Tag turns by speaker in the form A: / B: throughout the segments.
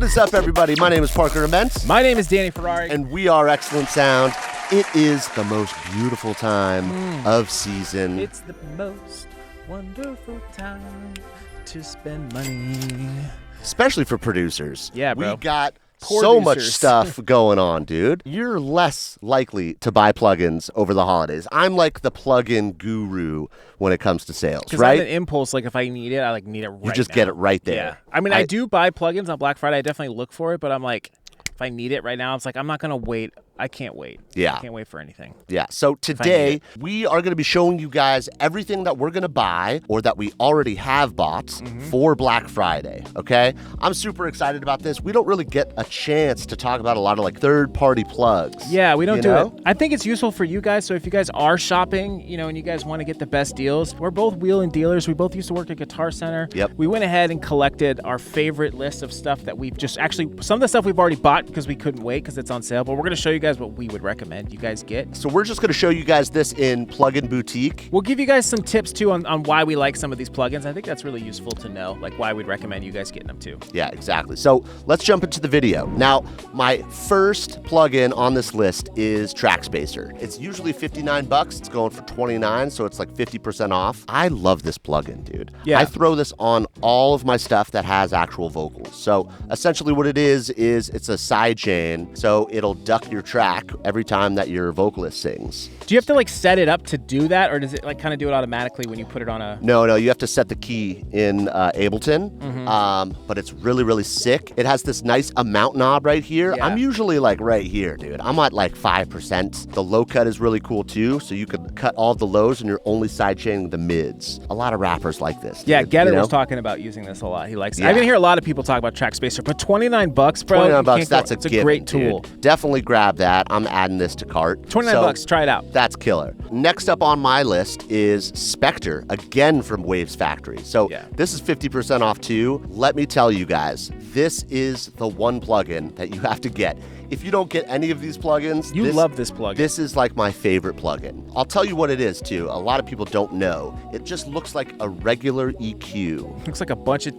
A: What is up, everybody? My name is Parker Immense.
B: My name is Danny Ferrari.
A: And we are XLNT Sound. It is the most beautiful time of season.
B: It's the most wonderful time to spend money.
A: Especially for producers.
B: Yeah, bro.
A: We got
B: Poor
A: so much
B: producers.
A: stuff going on, dude. You're less likely to buy plugins over the holidays. I'm like the plugin guru when it comes to sales,
B: Because
A: right?
B: I have an impulse, like if I need it, I like need it right
A: You just
B: now.
A: get it right there.
B: Yeah. I mean, I do buy plugins on Black Friday. I definitely look for it, but I'm like, if I need it right now, it's like, I'm not going to wait. I can't wait.
A: Yeah.
B: I can't wait for anything.
A: Yeah, so today we are going to be showing you guys everything that we're going to buy or that we already have bought for Black Friday, okay? I'm super excited about this. We don't really get a chance to talk about a lot of like third-party plugs.
B: Yeah, we don't
A: you
B: do
A: know?
B: it. I think it's useful for you guys. So if you guys are shopping, you know, and you guys want to get the best deals, we're both wheeling dealers. We both used to work at Guitar Center.
A: Yep.
B: We went ahead and collected our favorite list of stuff that we've just actually, some of the stuff we've already bought because we couldn't wait because it's on sale, but we're going to show you guys what we would recommend you guys get.
A: So we're just going to show you guys this in Plugin Boutique.
B: We'll give you guys some tips too on why we like some of these plugins. I think that's really useful to know, like why we'd recommend you guys getting them too.
A: Yeah, exactly. So let's jump into the video. Now, my first plugin on this list is Trackspacer. It's usually $59. It's going for $29, so it's like 50% off. I love this plugin, dude.
B: Yeah.
A: I throw this on all of my stuff that has actual vocals. So essentially what it is it's a sidechain, so it'll duck your track every time that your vocalist sings.
B: Do you have to like set it up to do that, or does it like kind of do it automatically when you put it on a...
A: No, you have to set the key in Ableton, but it's really, really sick. It has this nice amount knob right here.
B: Yeah.
A: I'm usually like right here, dude. I'm at like 5%. The low cut is really cool too, so you could cut all the lows and you're only sidechaining the mids. A lot of rappers like this.
B: Yeah,
A: dude,
B: Getter
A: you know?
B: was talking about using this a lot. He likes it.
A: Yeah.
B: I'm gonna hear a lot of people talk about Trackspacer, but $29, bro.
A: $29, that's
B: it's
A: a
B: a
A: given,
B: great tool.
A: dude. Definitely grab that. I'm adding this to cart.
B: $29, try it out.
A: That's killer. Next up on my list is Spectre, again from Waves Factory. So
B: Yeah.
A: this is 50% off too. Let me tell you guys, this is the one plugin that you have to get. If you don't get any of these plugins,
B: You love this plugin.
A: This is like my favorite plugin. I'll tell you what it is too. A lot of people don't know. It just looks like a regular EQ.
B: Looks like a bunch of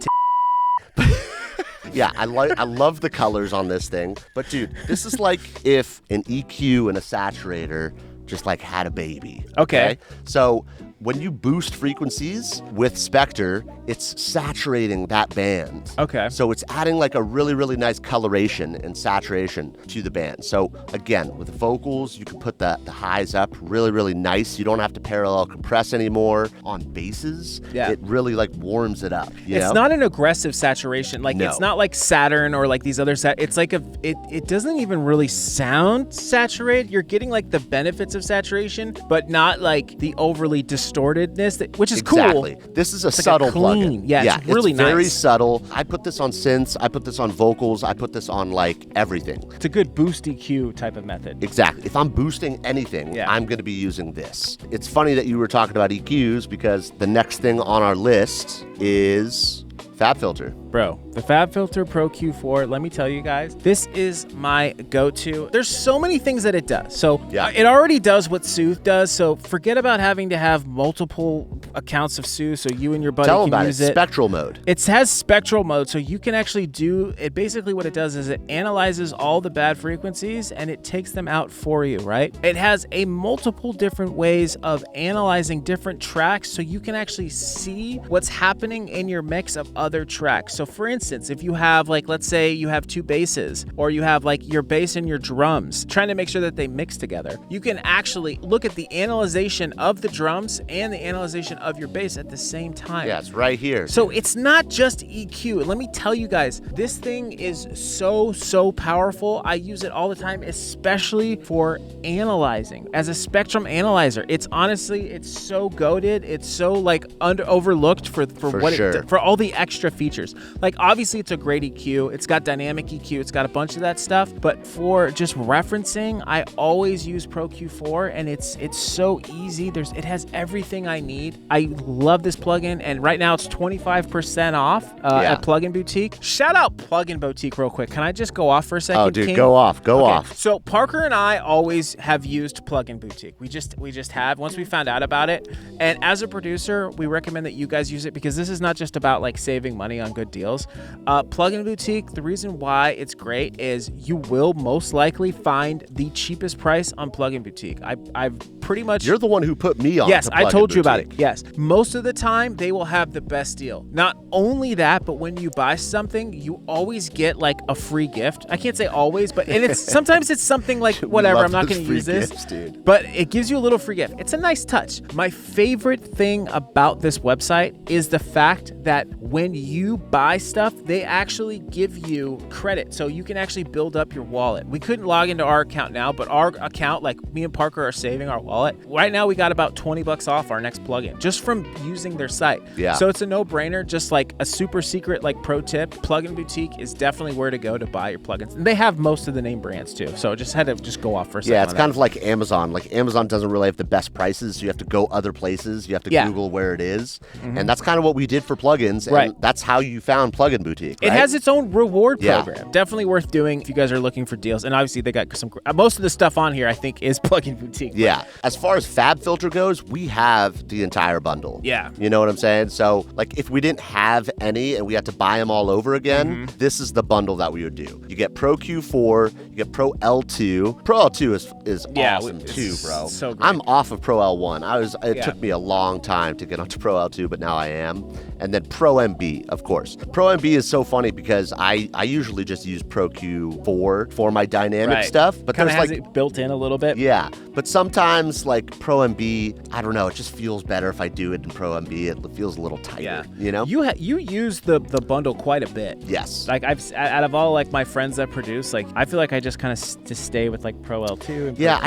A: Yeah, I love the colors on this thing. But dude, this is like if an EQ and a saturator just like had a baby.
B: Okay.
A: So when you boost frequencies with Spectre, it's saturating that band.
B: Okay.
A: So it's adding like a really, really nice coloration and saturation to the band. So again, with the vocals, you can put the highs up really, really nice. You don't have to parallel compress anymore. On basses, it really like warms it up. You
B: It's
A: know?
B: not an aggressive saturation. Like
A: No.
B: it's not like Saturn or like these other it's like it doesn't even really sound saturated. You're getting like the benefits of saturation, but not like the overly distortedness, which is
A: Exactly.
B: cool.
A: This is a
B: like a
A: subtle
B: clean-
A: plugin.
B: yeah, it's really
A: very
B: nice.
A: subtle. I put this on synths. I put this on vocals. I put this on like everything.
B: It's a good boost EQ type of method.
A: Exactly. If I'm boosting anything, I'm going to be using this. It's funny that you were talking about EQs because the next thing on our list is FabFilter.
B: Bro, the FabFilter Pro-Q 4, let me tell you guys, this is my go-to. There's so many things that it does. So it already does what Soothe does, so forget about having to have multiple accounts of Soothe so you and your buddy
A: Tell them
B: can
A: about
B: use
A: it.
B: it.
A: Spectral mode.
B: It has spectral mode, so you can actually do it. Basically what it does is it analyzes all the bad frequencies and it takes them out for you, right? It has a multiple different ways of analyzing different tracks so you can actually see what's happening in your mix of other tracks. So for instance, if you have like, let's say you have two basses or you have like your bass and your drums, trying to make sure that they mix together, you can actually look at the analyzation of the drums and the analyzation of your bass at the same time.
A: Yeah, it's right here.
B: So it's not just EQ. And let me tell you guys, this thing is so powerful. I use it all the time, especially for analyzing. As a spectrum analyzer, it's honestly, it's so goated. It's so like overlooked for what
A: sure.
B: for all the extra features. Like obviously it's a great EQ. It's got dynamic EQ. It's got a bunch of that stuff. But for just referencing, I always use Pro-Q4 and it's so easy. It has everything I need. I love this plugin, and right now it's 25% off at Plugin Boutique. Shout out Plugin Boutique real quick. Can I just go off for a second?
A: Oh, dude,
B: King?
A: go off.
B: So Parker and I always have used Plugin Boutique. We just have once we found out about it. And as a producer, we recommend that you guys use it because this is not just about like saving money on good deals. Plugin Boutique, the reason why it's great is you will most likely find the cheapest price on Plugin Boutique. I've pretty much...
A: You're the one who put me on.
B: Yes, I told you about
A: Boutique.
B: it. Yes. Most of the time, they will have the best deal. Not only that, but when you buy something, you always get like a free gift. I can't say always, but and it's sometimes it's something like whatever. I'm not going to use this,
A: gifts, dude.
B: But it gives you a little free gift. It's a nice touch. My favorite thing about this website is the fact that when you buy stuff, they actually give you credit, so you can actually build up your wallet. We couldn't log into our account now, but our account, like me and Parker are saving our wallet. Right now, we got about $20 off our next plugin just from using their site.
A: Yeah.
B: So it's a no-brainer. Just like a super secret like pro tip, Plugin Boutique is definitely where to go to buy your plugins. And they have most of the name brands too. So just had to just go off for a second.
A: Yeah, it's kind of like Amazon. Like Amazon doesn't really have the best prices, so you have to go other places. You have to Google where it is. And that's kind of what we did for plugins. And that's how you found Plugin Boutique. Right?
B: It has its own reward program. Definitely worth doing if you guys are looking for deals. And obviously they got some, most of the stuff on here I think is Plugin Boutique.
A: Yeah. As far as FabFilter goes, we have the entire bundle.
B: Yeah.
A: You know what I'm saying? So like if we didn't have any and we had to buy them all over again, this is the bundle that we would do. You get Pro Q4, you get Pro L2. Pro L2 is awesome too, bro.
B: So great.
A: I'm off of Pro L1. It took me a long time to get onto Pro L2, but now I am. And then Pro MB, of course. Pro MB is so funny because I usually just use Pro Q4 for my dynamic stuff, but
B: kind of
A: there's
B: has it built in a little bit.
A: Yeah, but sometimes like Pro MB, I don't know, it just feels better if I do it in Pro MB. It feels a little tighter, you know?
B: You use the bundle quite a bit.
A: Yes.
B: Like out of all like my friends that produce, like I feel like I just kind of just stay with like Pro L2 and Pro Q4.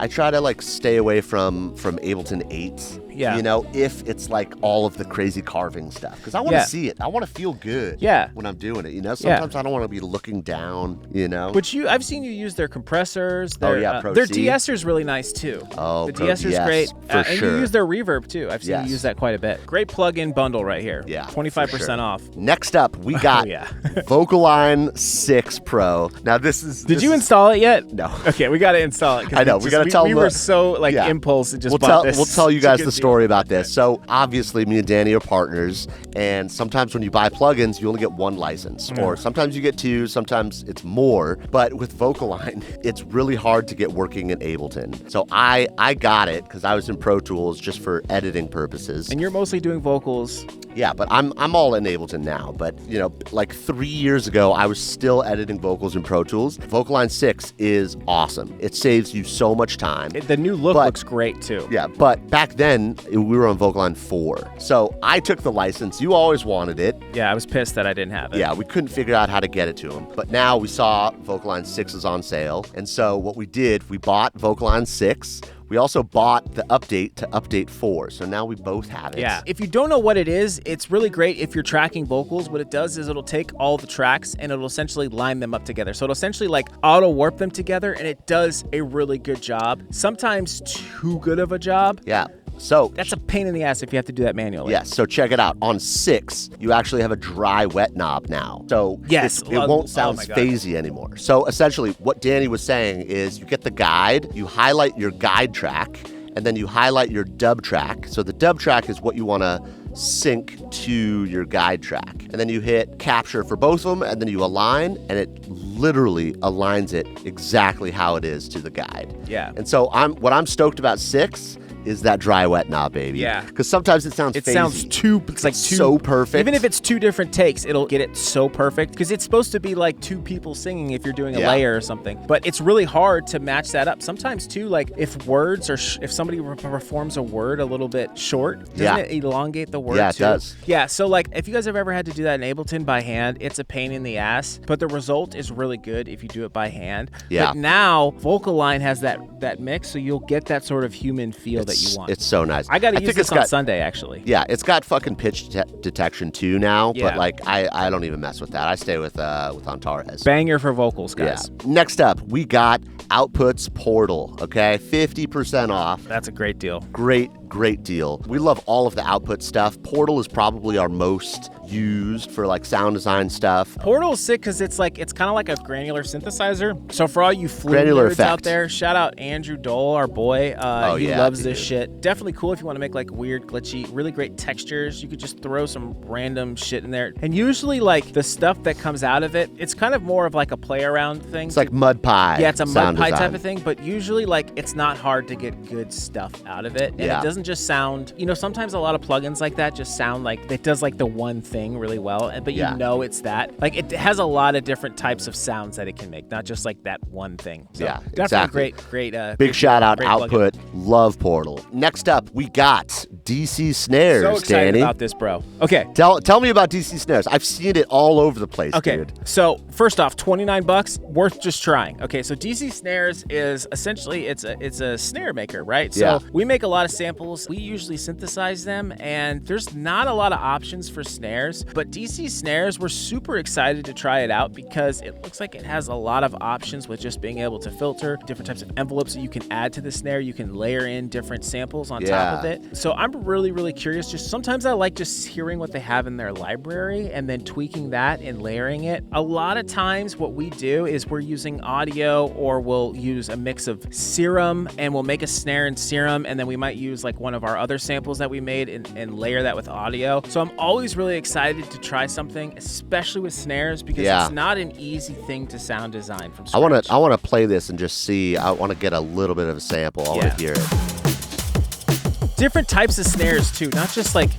A: I try to like stay away from Ableton 8.
B: Yeah.
A: You know, if it's like all of the crazy carving stuff. Because I want to see it. I want to feel good when I'm doing it. You know, sometimes I don't want to be looking down, you know.
B: But I've seen you use their compressors.
A: Pro
B: their
A: C.
B: de-esser's really nice too.
A: Oh,
B: the de-esser's great.
A: For
B: and
A: sure.
B: you use their reverb too. I've seen you use that quite a bit. Great plug-in bundle right here.
A: Yeah.
B: 25% off.
A: Next up, we got VocAlign 6 Pro. Now this is...
B: Did you install it yet?
A: No.
B: Okay, we got to install it.
A: I know. We got to tell them.
B: We were so like impulse. Just
A: bought
B: this.
A: We'll tell you guys the story about this. So obviously me and Danny are partners, and sometimes when you buy plugins, you only get one license, or sometimes you get two, sometimes it's more. But with VocAlign, it's really hard to get working in Ableton. So I got it because I was in Pro Tools just for editing purposes.
B: And you're mostly doing vocals.
A: Yeah, but I'm all in Ableton now. But, you know, like 3 years ago, I was still editing vocals in Pro Tools. VocAlign 6 is awesome. It saves you so much time.
B: The new look looks great, too.
A: Yeah, but back then, we were on VocAlign 4. So I took the license. You always wanted it.
B: Yeah, I was pissed that I didn't have it.
A: Yeah, we couldn't figure out how to get it to him. But now we saw VocAlign 6 is on sale. And so what we did, we bought VocAlign 6. We also bought the update to update 4, so now we both have it.
B: Yeah, if you don't know what it is, it's really great if you're tracking vocals. What it does is it'll take all the tracks and it'll essentially line them up together. So it'll essentially like auto warp them together, and it does a really good job. Sometimes too good of a job.
A: Yeah. So
B: that's a pain in the ass if you have to do that manually.
A: Yes, so check it out. On 6, you actually have a dry wet knob now. So it won't sound phasey anymore. So essentially what Danny was saying is you get the guide, you highlight your guide track, and then you highlight your dub track. So the dub track is what you want to sync to your guide track. And then you hit capture for both of them, and then you align, and it literally aligns it exactly how it is to the guide.
B: Yeah.
A: And so what I'm stoked about 6 is that dry wet knob, baby.
B: Yeah.
A: Because sometimes it sounds phasey.
B: It's like too
A: so perfect.
B: Even if it's 2 different takes, it'll get it so perfect. Because it's supposed to be like 2 people singing if you're doing a layer or something. But it's really hard to match that up. Sometimes too, like if words or if somebody performs a word a little bit short, doesn't it elongate the word too?
A: Yeah, it does.
B: Yeah, so like if you guys have ever had to do that in Ableton by hand, it's a pain in the ass. But the result is really good if you do it by hand.
A: Yeah.
B: But now VocAlign has that mix, so you'll get that sort of human feel that you want.
A: It's so nice.
B: I got to use this on Sunday, actually.
A: Yeah, it's got fucking pitch detection too now,
B: Yeah.
A: but like I don't even mess with that. I stay with Antares.
B: Banger for vocals, guys.
A: Yeah. Next up, we got Outputs Portal, okay? 50% off.
B: That's a great deal.
A: Great great deal. We love all of the output stuff. Portal is probably our most used for like sound design stuff.
B: Portal's sick because it's kind of like a granular synthesizer. So for all you flute
A: Granular
B: nerds
A: effect.
B: out there, shout out Andrew Dole, our boy. He
A: yeah,
B: loves
A: dude.
B: this shit. Definitely cool if you want to make like weird, glitchy, really great textures. You could just throw some random shit in there. And usually like the stuff that comes out of it, it's kind of more of like a play around thing.
A: It's like mud pie.
B: Yeah, it's a mud
A: sound
B: pie
A: design.
B: type of thing, but usually like it's not hard to get good stuff out of it. And
A: Yeah.
B: it doesn't just sound, sometimes a lot of plugins like that just sound like it does like the one thing really well, but you
A: Yeah.
B: know it's that. Like it has a lot of different types of sounds that it can make, not just like that one thing. So
A: Yeah,
B: definitely
A: exactly.
B: great.
A: Big
B: great
A: shout out,
B: great plugin.
A: output. Love Portal. Next up, we got DC Snares,
B: So excited
A: Danny.
B: about this, bro. Okay.
A: Tell me about DC Snares. I've seen it all over the place,
B: Okay,
A: dude.
B: so first off, $29, worth just trying. Okay, so DC Snares is essentially it's a snare maker, right? So
A: Yeah.
B: we make a lot of samples. We usually synthesize them, and there's not a lot of options for snares. But DC Snares, we're super excited to try it out because it looks like it has a lot of options with just being able to filter different types of envelopes that you can add to the snare. You can layer in different samples on top of it. So I'm really, really curious. Just sometimes I like just hearing what they have in their library and then tweaking that and layering it. A lot of times what we do is we're using audio, or we'll use a mix of Serum, and we'll make a snare in Serum, and then we might use like one of our other samples that we made and layer that with audio. So I'm always really excited to try something, especially with snares, because it's not an easy thing to sound design from scratch.
A: I want to play this and just see. I want to get a little bit of a sample. I want to hear it.
B: Different types of snares too, not just like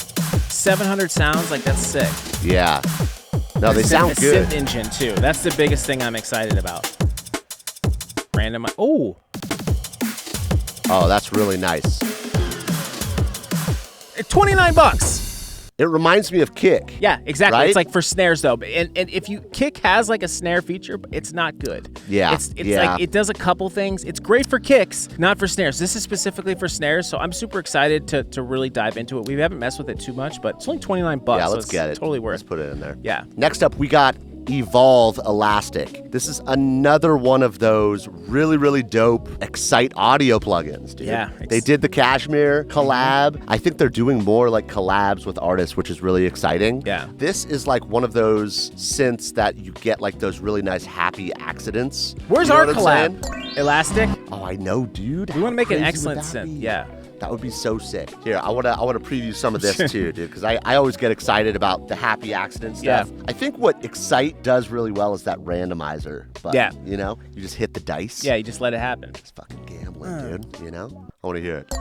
B: 700 sounds. Like that's sick.
A: Yeah. No, they sound good.
B: Synth engine too. That's the biggest thing I'm excited about. Random. Oh,
A: that's really nice.
B: $29.
A: It reminds me of Kick.
B: Yeah, exactly.
A: Right?
B: It's like for snares though, and if you Kick has like a snare feature, but it's not good.
A: Yeah,
B: it's like it does a couple things. It's great for kicks, not for snares. This is specifically for snares, so I'm super excited to really dive into it. We haven't messed with it too much, but it's only $29.
A: Yeah,
B: so
A: let's
B: it's
A: get it.
B: Totally worth.
A: Let's put it in there.
B: Yeah.
A: Next up, we got Evolve Elastic. This is another one of those really, really dope Excite audio plugins, dude.
B: Yeah.
A: They did the Cashmere collab. I think they're doing more like collabs with artists, which is really exciting.
B: Yeah.
A: This is like one of those synths that you get like those really nice happy accidents.
B: Where's
A: You know
B: our
A: what I'm
B: collab?
A: saying?
B: Elastic.
A: Oh, I know, dude.
B: We want to make an
A: How crazy
B: excellent
A: would that
B: synth.
A: be?
B: Yeah.
A: That would be so sick. Here, I wanna preview some of this too, dude, because I always get excited about the happy accident stuff.
B: Yeah.
A: I think what Excite does really well is that randomizer. But,
B: Yeah.
A: you know, you just hit the dice.
B: Yeah, you just let it happen.
A: It's fucking gambling, dude, you know? I want to hear it.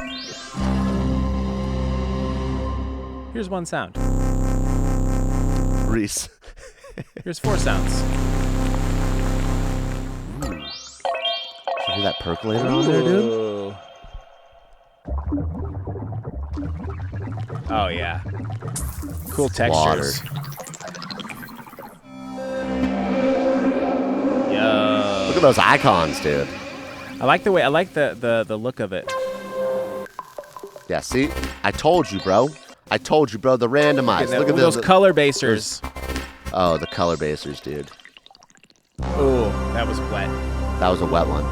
B: Here's one sound.
A: Reese.
B: Here's 4 sounds.
A: Did you hear that percolator on there, dude?
B: Ooh. Oh yeah. Cool textures. Yo.
A: Look at those icons, dude.
B: I like the look of it.
A: Yeah, see? I told you, bro. The randomized. Look at
B: those color basers.
A: Oh, the color basers, dude.
B: Ooh, that was wet.
A: That was a wet one.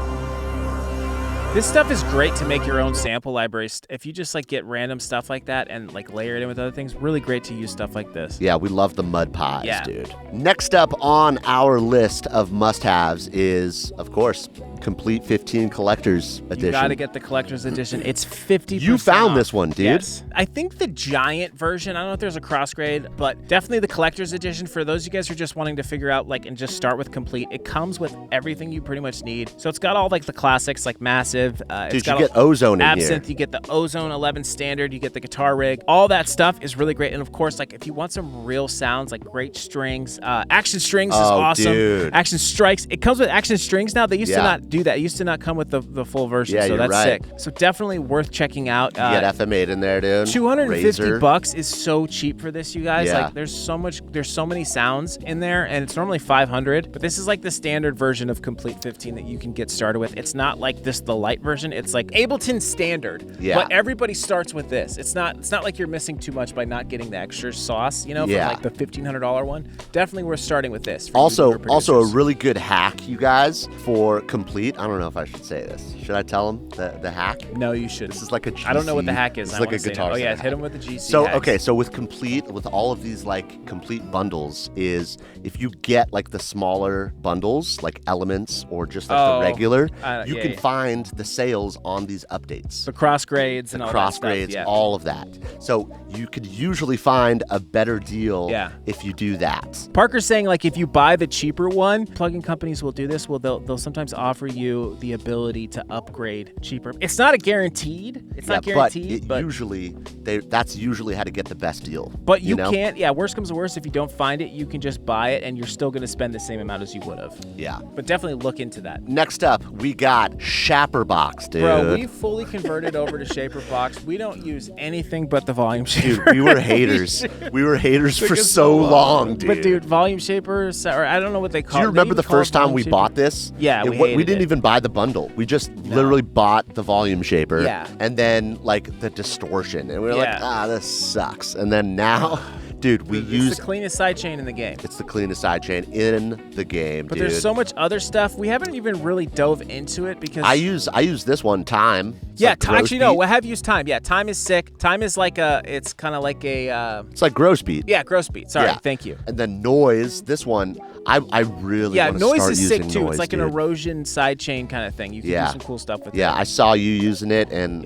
B: This stuff is great to make your own sample libraries. If you just like get random stuff like that and like layer it in with other things, really great to use stuff like this.
A: Yeah, we love the mud pies,
B: Yeah.
A: dude. Next up on our list of must-haves is, of course, Komplete 15 Collector's Edition.
B: You gotta get the collector's edition. It's 50%.
A: You found
B: off.
A: this one, dude.
B: Yes. I think the giant version, I don't know if there's a cross grade, but definitely the collector's edition for those of you guys who are just wanting to figure out like and just start with Komplete. It comes with everything you pretty much need. So it's got all like the classics like Massive.
A: Dude,
B: It's
A: you
B: got
A: get Ozone in
B: Absinthe,
A: here.
B: you get the Ozone 11 standard, you get the guitar rig. All that stuff is really great. And of course, like if you want some real sounds, like great strings, Action Strings is awesome.
A: Dude.
B: Action Strikes. It comes with Action Strings now. They used to
A: Yeah.
B: not do that. It used to not come with the full version.
A: Yeah,
B: so
A: you're
B: that's
A: right.
B: sick. So definitely worth checking out.
A: You get FM8 in there, dude.
B: $250 is so cheap for this, you guys.
A: Yeah.
B: Like there's so many sounds in there, and it's normally $500, but this is like the standard version of Komplete 15 that you can get started with. It's not like this the light version. It's like Ableton standard.
A: Yeah.
B: But everybody starts with this. It's not like you're missing too much by not getting the extra sauce, you know, from like the $1,500 one. Definitely worth starting with this.
A: Also a really good hack, you guys, for Komplete. I don't know if I should say this. Should I tell them the hack?
B: No, you should.
A: This is like a GC.
B: I don't know what the hack is.
A: It's like a guitar.
B: Oh yeah, hit them with the GC.
A: So
B: hacks.
A: okay, so with Komplete, with all of these like Komplete bundles, is if you get like the smaller bundles, like Elements or just like the regular, you can find the sales on these updates.
B: The cross grades and all that
A: cross
B: stuff.
A: grades,
B: Yeah.
A: all of that. So you could usually find a better deal if you do that.
B: Parker's saying like if you buy the cheaper one, plugin companies will do this. Well, they'll sometimes offer you the ability to upgrade cheaper. It's not a guaranteed. It's not guaranteed, but
A: usually that's usually how to get the best deal.
B: But you
A: know?
B: can't. Yeah, worst comes to worst, if you don't find it, you can just buy it, and you're still going to spend the same amount as you would have.
A: Yeah.
B: But definitely look into that.
A: Next up, we got Shaperbox, dude.
B: Bro, we fully converted over to Shaperbox. We don't use anything but the volume shaper.
A: Dude, we were haters. We were haters for so long, dude.
B: But dude, volume shapers, or I don't know what they call it.
A: Do you remember the first time we bought this?
B: Yeah,
A: we didn't even buy the bundle. We just literally bought the volume shaper.
B: Yeah.
A: And then like the distortion, and we were like, this sucks. And then now, dude,
B: it's the cleanest sidechain in the game.
A: It's the cleanest sidechain in the game,
B: but
A: dude.
B: There's so much other stuff. We haven't even really dove into it because
A: I use this one, Time.
B: It's like actually no, I have used Time. Yeah, Time is sick. Time is like it's kind of like a
A: it's like Gross Beat.
B: Yeah, Gross Beat. Sorry, thank you.
A: And then Noise, this one, I really want to
B: Noise
A: start
B: is
A: using
B: sick too.
A: Noise,
B: It's like
A: dude.
B: an erosion sidechain kind of thing. You can do some cool stuff with it.
A: Yeah, I saw you using it, and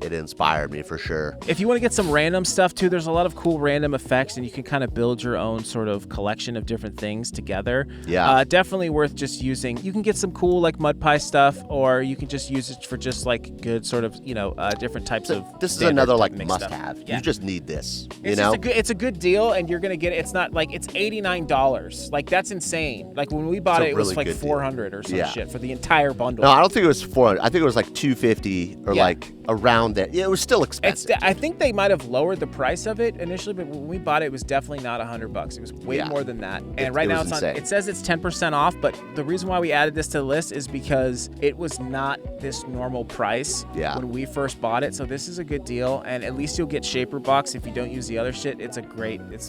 A: it inspired me for sure.
B: If you want to get some random stuff too, there's a lot of cool random effects, and you can kind of build your own sort of collection of different things together.
A: Yeah.
B: Definitely worth just using. You can get some cool like MudPie stuff, or you can just use it for just like good sort of, different types of.
A: This is another like
B: must
A: must-have.
B: Yeah.
A: You just need this.
B: It's a good deal, and you're gonna get it. It's not like it's $89. Like that's insane. Like when we bought it was like $400 or some shit for the entire bundle.
A: No, I don't think it was $400. I think it was like $250 or like around there. Yeah, it was still expensive.
B: I think they might have lowered the price of it initially, but when we bought it, it was definitely not $100. It was way more than that. And right now it says it's 10% off, but the reason why we added this to the list is because it was not this normal price when we first bought it. So this is a good deal, and at least you'll get Shaperbox if you don't use the other shit. It's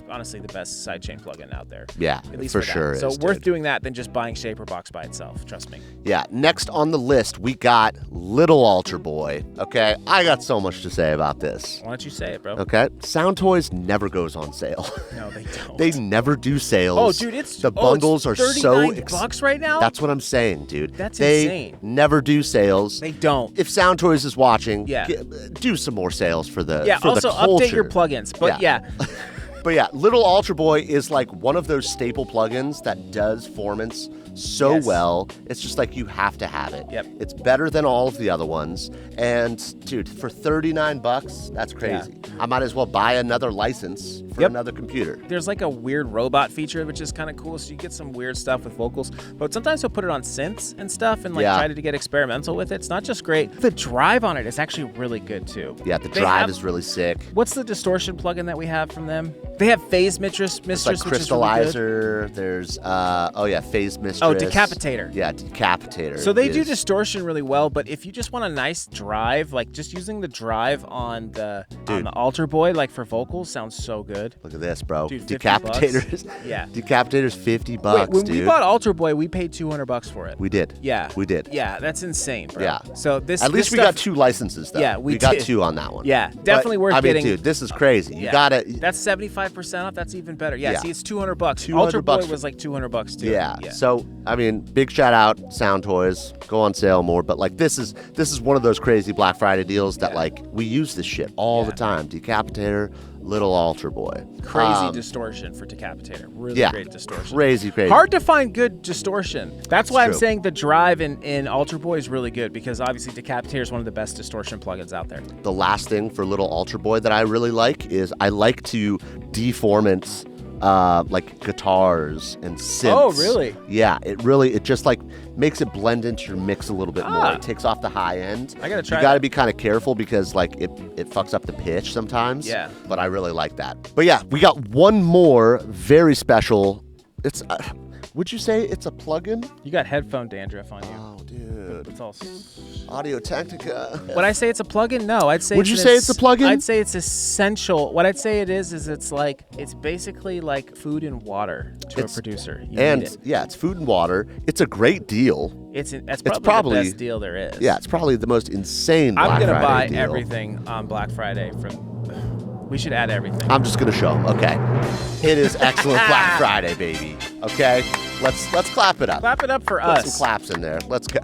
B: honestly the best sidechain plugin out there.
A: Yeah,
B: at least
A: for sure.
B: So worth doing that than just buying Shaperbox by itself. Trust me.
A: Yeah. Next on the list, we got Little Alterboy. Okay, I got so much to say about this.
B: Why don't you say it, bro?
A: Okay, Soundtoys never goes on sale.
B: No, they don't.
A: They never do sales.
B: Oh, dude,
A: the bundles are so
B: $39 right now.
A: That's what I'm saying, dude.
B: That's
A: insane. They never do sales.
B: They don't.
A: If Soundtoys is watching,
B: Yeah.
A: Do some more sales for the
B: also
A: the culture.
B: update your plugins. But
A: But yeah, Little Alterboy is like one of those staple plugins that does formants so well. It's just like you have to have it.
B: Yep.
A: It's better than all of the other ones. And dude, for $39, that's crazy. I might as well buy another license for another computer.
B: There's like a weird robot feature, which is kind of cool. So you get some weird stuff with vocals. But sometimes they'll put it on synths and stuff and like try to get experimental with it. It's not just great. The drive on it is actually really good too.
A: Yeah, the drive is really sick.
B: What's the distortion plugin that we have from them? They have Phase Mistress,
A: it's like
B: which
A: Crystallizer.
B: is really good.
A: There's Phase Mistress.
B: Oh, Decapitator.
A: Yeah, Decapitator.
B: So they do distortion really well, but if you just want a nice drive, like just using the drive on the Alterboy, like for vocals, sounds so good.
A: Look at this, bro.
B: Dude,
A: Decapitators.
B: Yeah.
A: Decapitators $50,
B: Wait, when
A: dude.
B: we bought Alterboy, we paid $200 for it.
A: We did.
B: Yeah.
A: We did.
B: Yeah, that's insane, bro.
A: Yeah.
B: So this
A: At least we got 2 licenses though.
B: Yeah, we
A: got
B: did.
A: 2 on that one.
B: Yeah, definitely worth getting.
A: I mean, dude, this is crazy. You got it.
B: That's 75% off. That's even better. Yeah. See, it's $200.
A: $200
B: Alterboy was like $200 too.
A: Yeah. So I mean, big shout out Soundtoys. Go on sale more, but like this is one of those crazy Black Friday deals that like we use this shit all the time. Decapitator, Little Alterboy.
B: Crazy distortion for Decapitator. Really great distortion.
A: Crazy.
B: Hard to find good distortion. That's why I'm saying the drive in Alterboy is really good, because obviously Decapitator is one of the best distortion plugins out there.
A: The last thing for Little Alterboy that I really like is I like to deformant like guitars and synths.
B: Oh, really?
A: Yeah, it just like makes it blend into your mix a little bit more. It takes off the high end.
B: I gotta try.
A: You gotta be kind of careful because like it fucks up the pitch sometimes.
B: Yeah.
A: But I really like that. But yeah, we got one more very special. It's Would you say it's a plugin?
B: You got headphone dandruff on you.
A: Oh, dude.
B: It's all...
A: Audio Technica.
B: Would I say it's a plugin? No, I'd say.
A: Would you say it's a plugin?
B: I'd say it's essential. What I'd say it is it's basically like food and water to a producer. You need it.
A: Yeah, it's food and water. It's a great deal.
B: That's probably the best deal there is.
A: Yeah, it's probably the most insane Black
B: I'm gonna
A: Friday
B: buy
A: deal.
B: everything on Black Friday we should add everything.
A: I'm just gonna show them. Okay, it is excellent Black Friday, baby. Okay, let's clap it up.
B: Clap it up for
A: Put
B: us.
A: some claps in there. Let's go.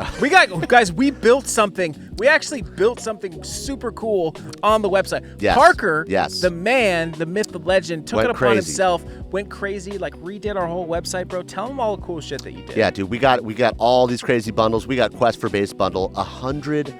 B: We built something. We actually built something super cool on the website.
A: Yes.
B: Parker,
A: yes.
B: The man, the myth, the legend, took
A: Went
B: it upon
A: crazy.
B: himself, went crazy, like redid our whole website, bro. Tell him all the cool shit that you did.
A: Yeah, dude, we got all these crazy bundles. We got Quest for Bass bundle, $100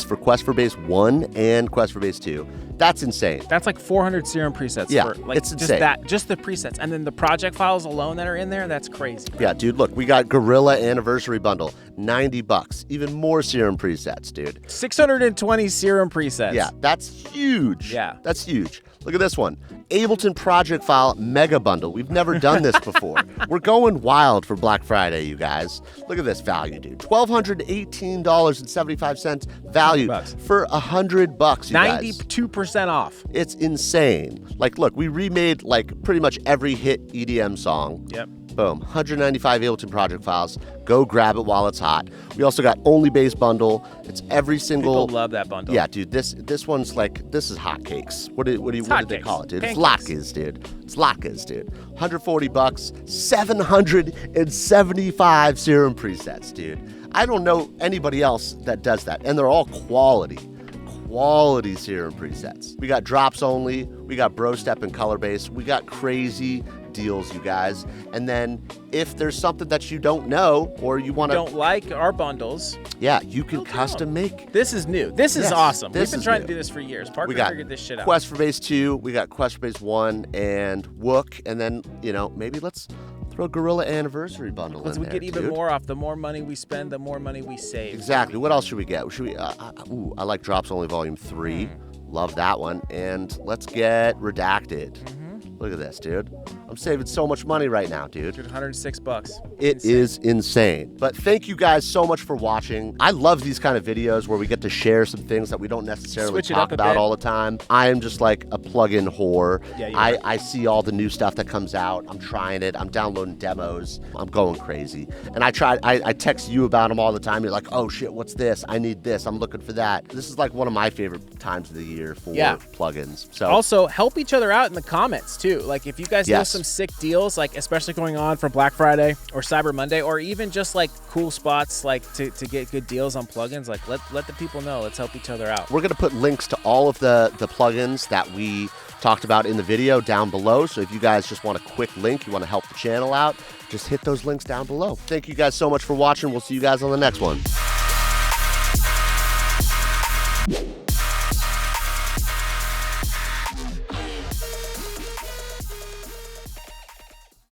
A: for Quest for Bass 1 and Quest for Bass 2. That's insane.
B: That's like 400 Serum presets.
A: Yeah,
B: for, like,
A: it's insane.
B: Just the presets. And then the project files alone that are in there, that's crazy.
A: Yeah, dude, look, we got Gorilla Anniversary bundle, $90. Even more Serum presets, dude.
B: 620 Serum presets.
A: Yeah, that's huge.
B: Yeah.
A: That's huge. Look at this one. Ableton Project File Mega Bundle. We've never done this before. We're going wild for Black Friday, you guys. Look at this value, dude. $1,218.75 value for $100, you guys.
B: 92% off.
A: It's insane. Like, look, we remade like pretty much every hit EDM song.
B: Yep.
A: Boom, 195 Ableton project files. Go grab it while it's hot. We also got Only Bass bundle. It's every single.
B: People love that bundle.
A: Yeah, dude. This one's like, this is hotcakes. What did they call it, dude?
B: Pancakes.
A: It's latkes, dude. It's latkes, dude. $140, 775 Serum presets, dude. I don't know anybody else that does that, and they're all quality Serum presets. We got drops only. We got Bro Step and Color Bass. We got crazy deals, you guys. And then if there's something that you don't know or you want to
B: don't like our bundles,
A: yeah, you can custom make.
B: This is new. This is awesome. We've been trying
A: new.
B: to do this for years. Parker
A: We got
B: figured this shit out.
A: Quest for Bass 2, we got Quest for Bass 1 and Wook, and then, maybe let's throw Gorilla Anniversary bundle in there,
B: we get even
A: dude.
B: more off. The more money we spend, the more money we save.
A: Exactly. What else should we get? Should we I like Drops Only Volume 3. Love that one. And let's get Redacted. Look at this, dude. I'm saving so much money right now, dude.
B: Dude, $106.
A: It is insane. But thank you guys so much for watching. I love these kind of videos where we get to share some things that we don't necessarily talk about all the time. I am just like a plug-in whore.
B: Yeah,
A: I see all the new stuff that comes out. I'm trying it. I'm downloading demos. I'm going crazy. And I text you about them all the time. You're like, oh shit, what's this? I need this. I'm looking for that. This is like one of my favorite times of the year for plugins. So
B: also help each other out in the comments too. Like if you guys know some sick deals, like especially going on for Black Friday or Cyber Monday, or even just like cool spots like to get good deals on plugins, like let the people know. Let's help each other out.
A: We're gonna put links to all of the plugins that we talked about in the video down below. So if you guys just want a quick link, you want to help the channel out, just hit those links down below. Thank you guys so much for watching. We'll see you guys on the next one.